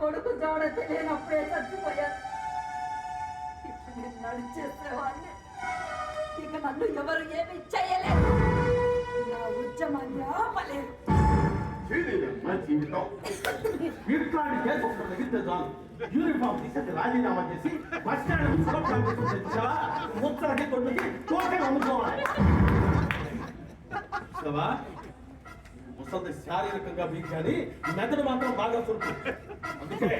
కొడుకు జోడ తెలియనప్పుడే చచ్చిపోయారు. ఇప్పుడు నేను నడిచేసేవాడిని. ఇక నన్ను ఎవరు ఏమి చేయలేదు. నా ఉద్యమాన్ని ఆపలేదు. యూనిఫామ్ తీసేసి రాజీనామా చేసి బస్ స్టాండ్ ముక్కలకి కొట్టి టోకెన్ అమ్ముకోవాలి. ముసలి శారీరకంగా వీక్ కానీ మెదడు మాత్రం బాగా చురుకు. అందుకే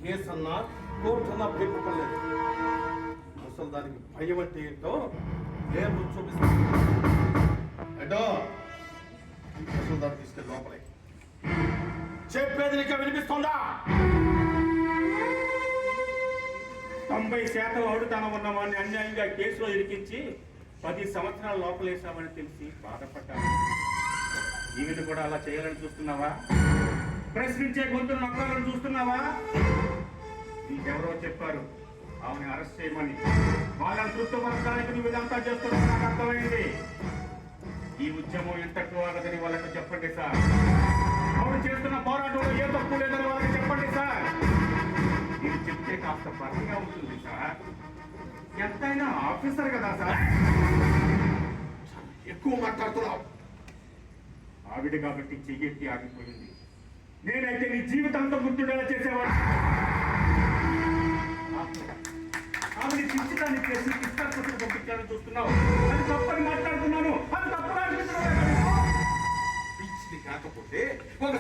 కేసు అన్నా కోర్టు అన్నా భయపడలేదు. ముసలి దానికి భయం అంటే ఏంటో నేను చూపిస్తాను. ఏటో ముసలి దాన్ని తీసుకెళ్ళి లోపలే. చెప్పేది నీకు వినిపిస్తుందా? 90% అడుగుతానం ఉన్న వాడిని అన్యాయంగా కేసులో ఇరికించి 10 సంవత్సరాల లోపలేసామని తెలిసి బాధపడ్డాను. ఈమెను కూడా అలా చేయాలని చూస్తున్నావా? ప్రశ్నించే గొంతులు నొక్కాలని చూస్తున్నావా? నీకెవరో చెప్పారు ఆమెను అరెస్ట్ చేయమని. వాళ్ళని తృప్తిపరచడానికి నువ్వు ఇదంతా చేస్తున్నావు నాకు అర్థమైంది. ఈ ఉద్యమం ఎంతకు ఆగదని వాళ్ళకి చెప్పండి సార్. ఆవిడ చేస్తున్న పోరాటంలో ఏ తప్పు లేదని వాళ్ళకి చెప్పండి సార్. ఇది చెప్తే కాస్త పరంగా ఉంటుంది సార్. ఎంతైనా ఆఫీసర్ కదా సార్. ఎక్కువ మాట్లాడుతున్నావు. ఆవిడ కాబట్టి చెయ్యెత్తి ఆగిపోయింది. నేనైతే నీ జీవితంతో గుర్తుండేలా చేసేవాడు. ఆవిడ శిక్షితాన్ని చేసి ఇష్టాన్ని పంపించాలని చూస్తున్నావు. అది తప్పని మాట్లాడుతున్నాను. అది తప్పని కాకపోతే ఒక